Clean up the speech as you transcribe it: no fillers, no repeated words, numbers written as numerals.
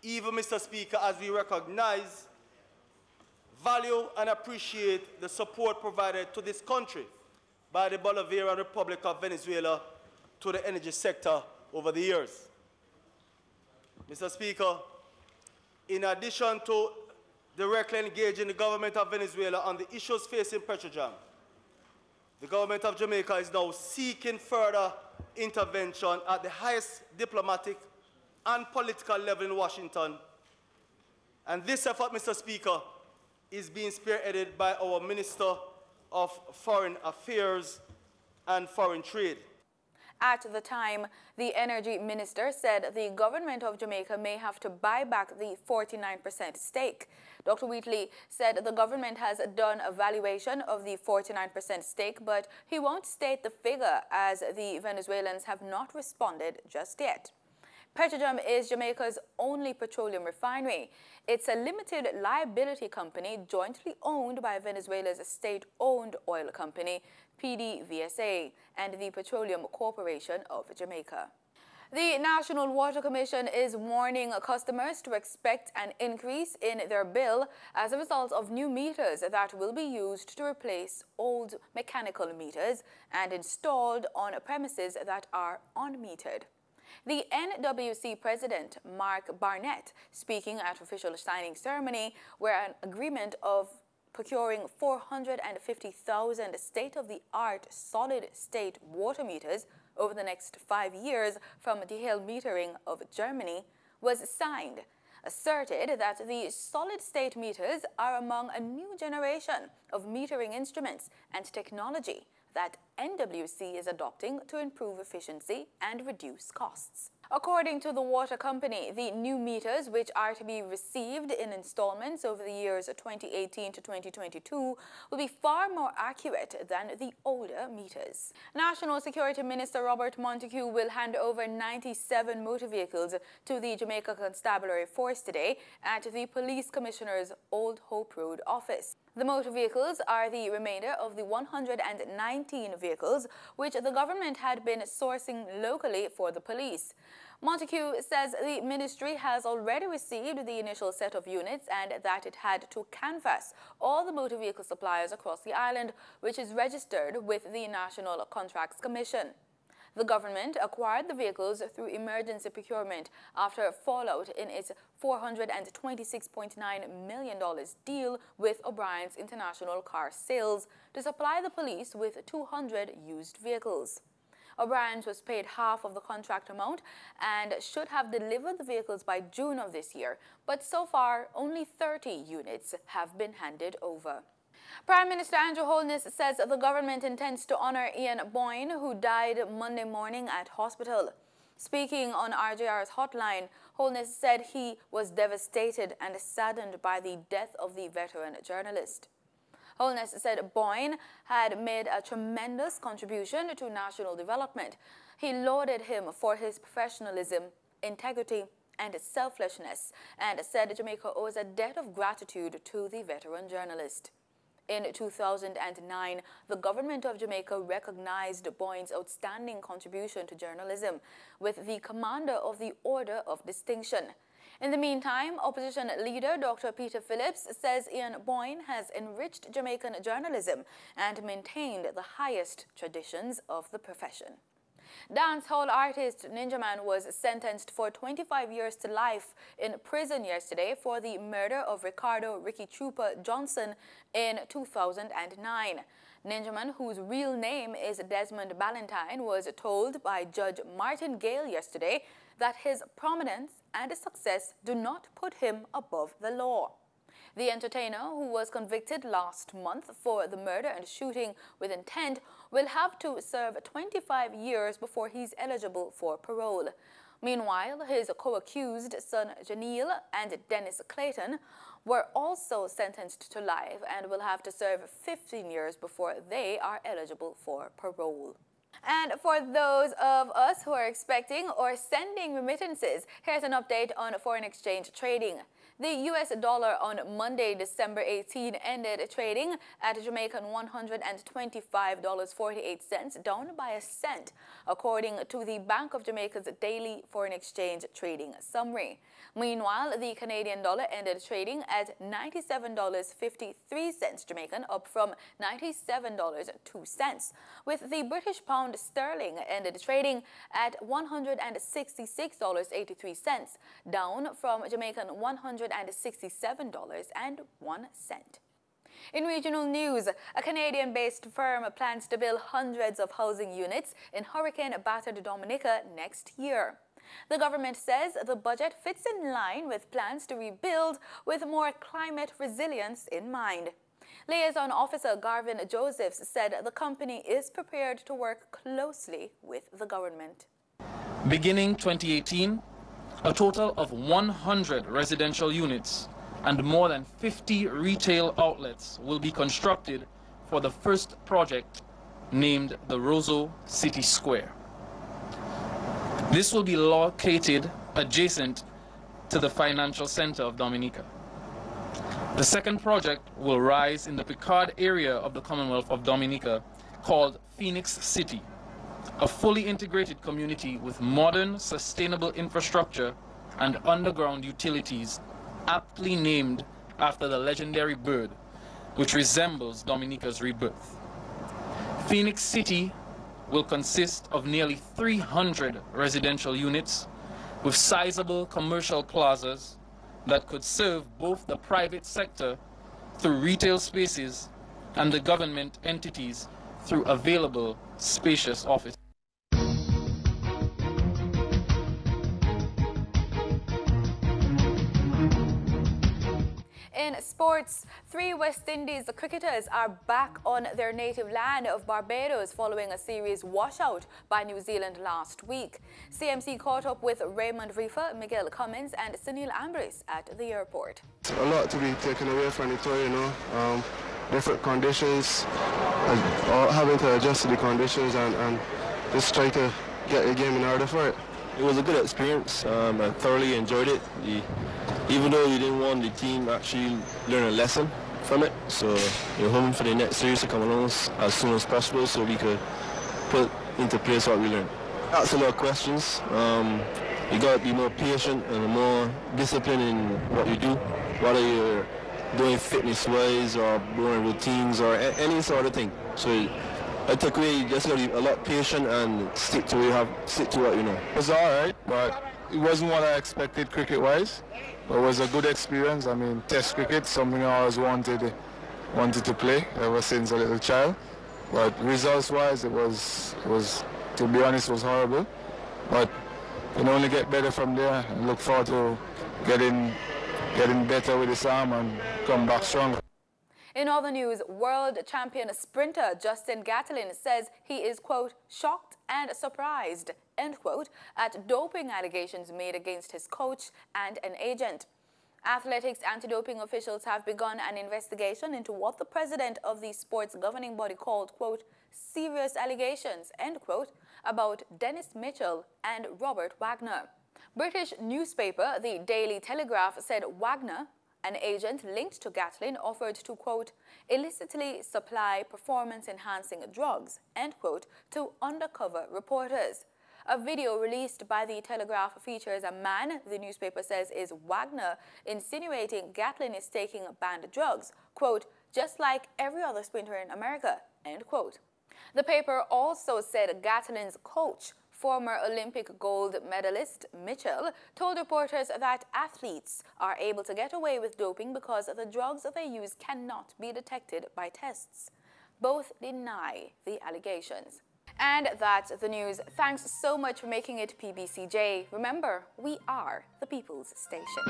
even, Mr. Speaker, as we recognize, value and appreciate the support provided to this country by the Bolivarian Republic of Venezuela to the energy sector over the years. Mr. Speaker, in addition to directly engaging the government of Venezuela on the issues facing Petrojam, the government of Jamaica is now seeking further intervention at the highest diplomatic and political level in Washington. And this effort, Mr. Speaker, is being spearheaded by our Minister of Foreign Affairs and Foreign Trade. At the time, the Energy Minister said the government of Jamaica may have to buy back the 49% stake. Dr. Wheatley said the government has done a valuation of the 49% stake, but he won't state the figure as the Venezuelans have not responded just yet. Petrojam is Jamaica's only petroleum refinery. It's a limited liability company jointly owned by Venezuela's state-owned oil company, PBCJ, and the Petroleum Corporation of Jamaica. The National Water Commission is warning customers to expect an increase in their bill as a result of new meters that will be used to replace old mechanical meters and installed on premises that are unmetered. The NWC President, Mark Barnett, speaking at official signing ceremony, where an agreement of procuring 450,000 state-of-the-art solid-state water meters over the next 5 years from DHL Metering of Germany was signed, asserted that the solid-state meters are among a new generation of metering instruments and technology that NWC is adopting to improve efficiency and reduce costs. According to the water company, the new meters, which are to be received in installments over the years 2018 to 2022, will be far more accurate than the older meters. National Security Minister Robert Montague will hand over 97 motor vehicles to the Jamaica Constabulary Force today at the Police Commissioner's Old Hope Road office. The motor vehicles are the remainder of the 119 vehicles which the government had been sourcing locally for the police. Montague says the ministry has already received the initial set of units and that it had to canvass all the motor vehicle suppliers across the island, which is registered with the National Contracts Commission. The government acquired the vehicles through emergency procurement after fallout in its $426.9 million deal with O'Brien's International Car Sales to supply the police with 200 used vehicles. O'Brien's was paid half of the contract amount and should have delivered the vehicles by June of this year, but so far only 30 units have been handed over. Prime Minister Andrew Holness says the government intends to honor Ian Boyne, who died Monday morning at hospital. Speaking on RJR's hotline, Holness said he was devastated and saddened by the death of the veteran journalist. Holness said Boyne had made a tremendous contribution to national development. He lauded him for his professionalism, integrity, and selflessness, and said Jamaica owes a debt of gratitude to the veteran journalist. In 2009, the government of Jamaica recognized Boyne's outstanding contribution to journalism with the Commander of the Order of Distinction. In the meantime, opposition leader Dr. Peter Phillips says Ian Boyne has enriched Jamaican journalism and maintained the highest traditions of the profession. Dancehall artist Ninjaman was sentenced for 25 years to life in prison yesterday for the murder of Ricardo Ricky Trooper Johnson in 2009. Ninjaman, whose real name is Desmond Ballantyne, was told by Judge Martin Gale yesterday that his prominence and success do not put him above the law. The entertainer, who was convicted last month for the murder and shooting with intent, will have to serve 25 years before he's eligible for parole. Meanwhile, his co-accused son Janeel and Dennis Clayton were also sentenced to life and will have to serve 15 years before they are eligible for parole. And for those of us who are expecting or sending remittances, here's an update on foreign exchange trading. The U.S. dollar on Monday, December 18, ended trading at Jamaican $125.48, down by a cent, according to the Bank of Jamaica's daily foreign exchange trading summary. Meanwhile, the Canadian dollar ended trading at $97.53 Jamaican, up from $97.02, with the British pound sterling ended trading at $166.83, down from Jamaican $167.01. In regional news, a Canadian-based firm plans to build hundreds of housing units in hurricane-battered Dominica next year. The government says the budget fits in line with plans to rebuild with more climate resilience in mind. Liaison Officer Garvin Josephs said the company is prepared to work closely with the government. Beginning 2018, a total of 100 residential units and more than 50 retail outlets will be constructed for the first project named the Roseau City Square. This will be located adjacent to the financial center of Dominica. The second project will rise in the Picard area of the Commonwealth of Dominica, called Phoenix City, a fully integrated community with modern, sustainable infrastructure and underground utilities, aptly named after the legendary bird, which resembles Dominica's rebirth. Phoenix City will consist of nearly 300 residential units with sizable commercial plazas that could serve both the private sector through retail spaces and the government entities through available spacious offices. In sports, 3 West Indies cricketers are back on their native land of Barbados following a series washout by New Zealand last week. CMC caught up with Raymond Reefer, Miguel Cummins and Sunil Ambris at the airport. A lot to be taken away from the tour, you know. Different conditions, having to adjust to the conditions and just try to get the game in order for it. It was a good experience. I thoroughly enjoyed it. Even though we didn't want the team actually learn a lesson from it, so we're hoping for the next series to come along as soon as possible so we could put into place what we learned. Ask a lot of questions. You got to be more patient and more disciplined in what you do, whether you're doing fitness-wise or doing routines or any sort of thing. So I took away you just got to be a lot patient and stick to what you know. It was all right, but it wasn't what I expected cricket-wise. But it was a good experience. I mean, Test cricket, something I always wanted to play ever since a little child. But results-wise, it was, to be honest, was horrible. But you can only get better from there and look forward to getting better with this arm and come back stronger. In other news, world champion sprinter Justin Gatlin says he is, quote, shocked and surprised, end quote, at doping allegations made against his coach and an agent. Athletics anti-doping officials have begun an investigation into what the president of the sports governing body called, quote, serious allegations, end quote, about Dennis Mitchell and Robert Wagner. British newspaper The Daily Telegraph said Wagner, an agent linked to Gatlin, offered to, quote, illicitly supply performance-enhancing drugs, end quote, to undercover reporters. A video released by The Telegraph features a man the newspaper says is Wagner insinuating Gatlin is taking banned drugs, quote, just like every other sprinter in America, end quote. The paper also said Gatlin's coach, former Olympic gold medalist Mitchell, told reporters that athletes are able to get away with doping because the drugs they use cannot be detected by tests. Both deny the allegations. And that's the news. Thanks so much for making it PBCJ. Remember, we are the People's Station.